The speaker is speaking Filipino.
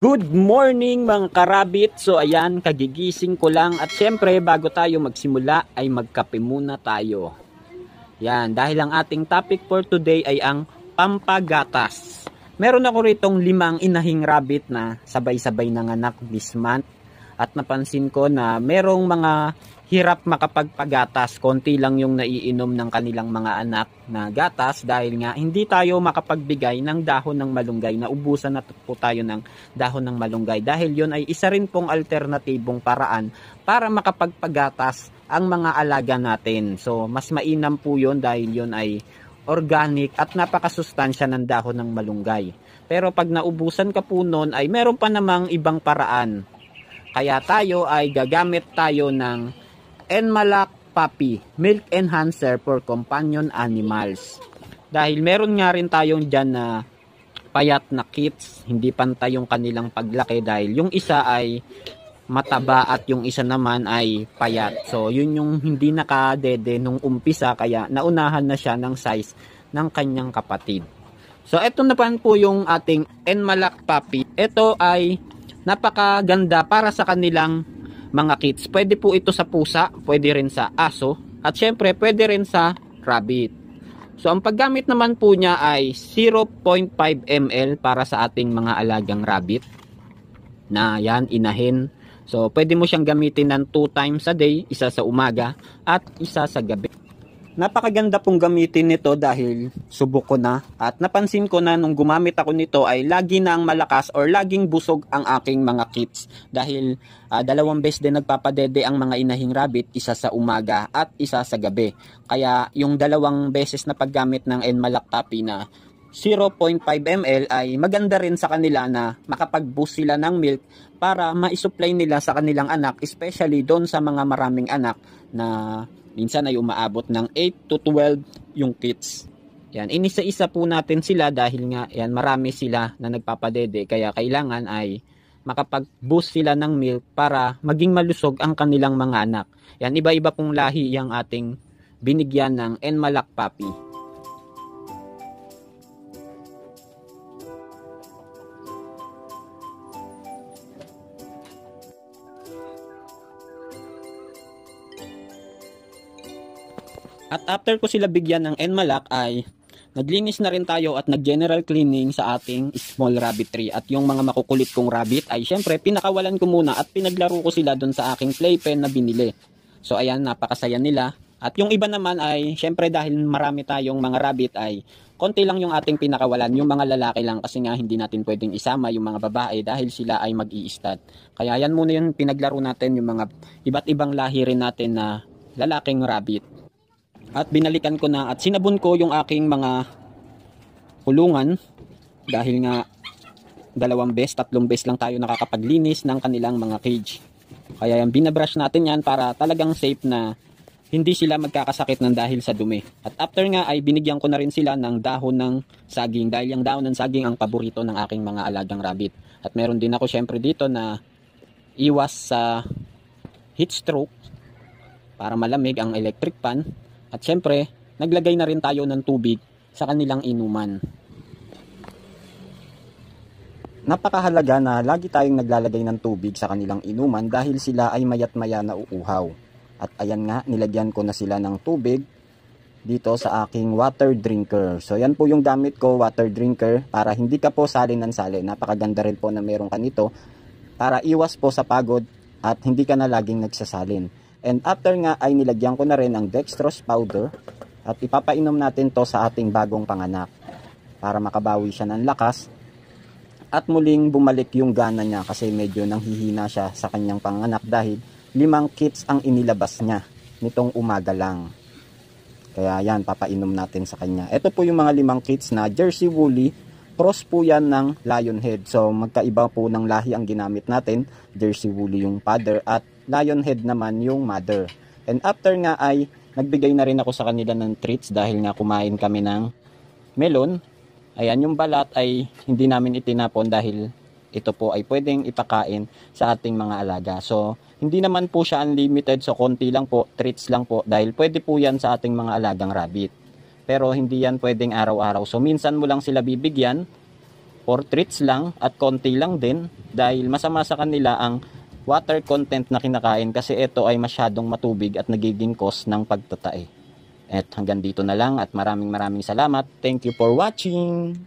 Good morning mga karabit. So ayan, kagigising ko lang at syempre bago tayo magsimula ay magkape muna tayo. Yan, dahil ang ating topic for today ay ang pampagatas. Meron ako ritong 5 inahing rabbit na sabay-sabay nanganak this month. At napansin ko na merong mga hirap makapagpagatas. Konti lang yung naiinom ng kanilang mga anak na gatas dahil nga hindi tayo makapagbigay ng dahon ng malunggay. Naubusan na po tayo ng dahon ng malunggay dahil yun ay isa rin pong alternatibong paraan para makapagpagatas ang mga alaga natin. So mas mainam po yun dahil yun ay organic at napakasustansya ng dahon ng malunggay. Pero pag naubusan ka po nun ay meron pa namang ibang paraan. Kaya tayo ay gagamit tayo ng Enmalak Puppy Milk Enhancer for Companion Animals. Dahil meron nga rin tayong dyan na payat na kits, hindi pantay yung kanilang paglaki dahil yung isa ay mataba at yung isa naman ay payat. So yun yung hindi nakadede nung umpisa kaya naunahan na siya ng size ng kanyang kapatid. So eto na po yung ating Enmalak Puppy. Ito ay napakaganda para sa kanilang mga kits. Pwede po ito sa pusa, pwede rin sa aso, at syempre pwede rin sa rabbit. So ang paggamit naman po niya ay 0.5 ml para sa ating mga alagang rabbit. Na yan, inahin. So pwede mo siyang gamitin ng 2 times a day, isa sa umaga at isa sa gabi. Napakaganda pong gamitin nito dahil subok ko na at napansin ko na nung gumamit ako nito ay lagi nang malakas or laging busog ang aking mga kits dahil 2 beses din nagpapadede ang mga inahing rabbit, isa sa umaga at isa sa gabi. Kaya yung 2 beses na paggamit ng Enmalak Puppy na 0.5 ml ay maganda rin sa kanila na makapag-boost sila ng milk para ma-supply nila sa kanilang anak, especially doon sa mga maraming anak na minsan ay umaabot ng 8 to 12 yung kits. Yan, inisa-isa po natin sila dahil nga yan, marami sila na nagpapadede kaya kailangan ay makapag-boost sila ng milk para maging malusog ang kanilang mga anak. Yan, iba-iba pong lahi yung ating binigyan ng Enmalak Puppy. At after ko sila bigyan ng Enmalak ay naglinis na rin tayo at nag-general cleaning sa ating small rabbitry. At yung mga makukulit kong rabbit ay syempre pinakawalan ko muna at pinaglaro ko sila doon sa aking playpen na binili. So ayan, napakasaya nila. At yung iba naman ay syempre dahil marami tayong mga rabbit ay konti lang yung ating pinakawalan. Yung mga lalaki lang kasi nga hindi natin pwedeng isama yung mga babae dahil sila ay mag-i-stud. Kaya yan muna yung pinaglaro natin, yung mga iba't ibang lahi rin natin na lalaking rabbit. At binalikan ko na at sinabon ko yung aking mga kulungan dahil nga 2 beses, 3 beses lang tayo nakakapaglinis ng kanilang mga cage. Kaya yung binabrush natin yan para talagang safe na hindi sila magkakasakit ng dahil sa dumi. At after nga ay binigyan ko na rin sila ng dahon ng saging dahil yung dahon ng saging ang paborito ng aking mga alagang rabbit. At meron din ako syempre dito na iwas sa heat stroke para malamig ang electric fan. At syempre, naglagay na rin tayo ng tubig sa kanilang inuman. Napakahalaga na lagi tayong naglalagay ng tubig sa kanilang inuman dahil sila ay mayat maya na uuhaw. At ayan nga, nilagyan ko na sila ng tubig dito sa aking water drinker. So yan po yung gamit ko, water drinker, para hindi ka po salin ng salin. Napakaganda rin po na meron ka nito para iwas po sa pagod at hindi ka na laging nagsasalin. And after nga ay nilagyan ko na rin ang dextrose powder at ipapainom natin to sa ating bagong panganak para makabawi siya ng lakas at muling bumalik yung gana niya kasi medyo nanghihina siya sa kanyang panganak dahil 5 kits ang inilabas niya nitong umaga lang. Kaya yan, papainom natin sa kanya. Ito po yung mga 5 kits na Jersey Woolly. Cross po yan ng Lionhead. So magkaiba po ng lahi ang ginamit natin. Jersey Woolly yung father at Lionhead naman yung mother. And after nga ay nagbigay na rin ako sa kanila ng treats dahil nga kumain kami ng melon. Ayan, yung balat ay hindi namin itinapon dahil ito po ay pwedeng ipakain sa ating mga alaga. So hindi naman po siya unlimited, so konti lang po, treats lang po dahil pwede po yan sa ating mga alagang rabbit. Pero hindi yan pwedeng araw-araw. So minsan mo lang sila bibigyan for treats lang at konti lang din dahil masama sa kanila ang water content na kinakain kasi ito ay masyadong matubig at nagiging cause ng pagtatae. At hanggang dito na lang at maraming salamat. Thank you for watching.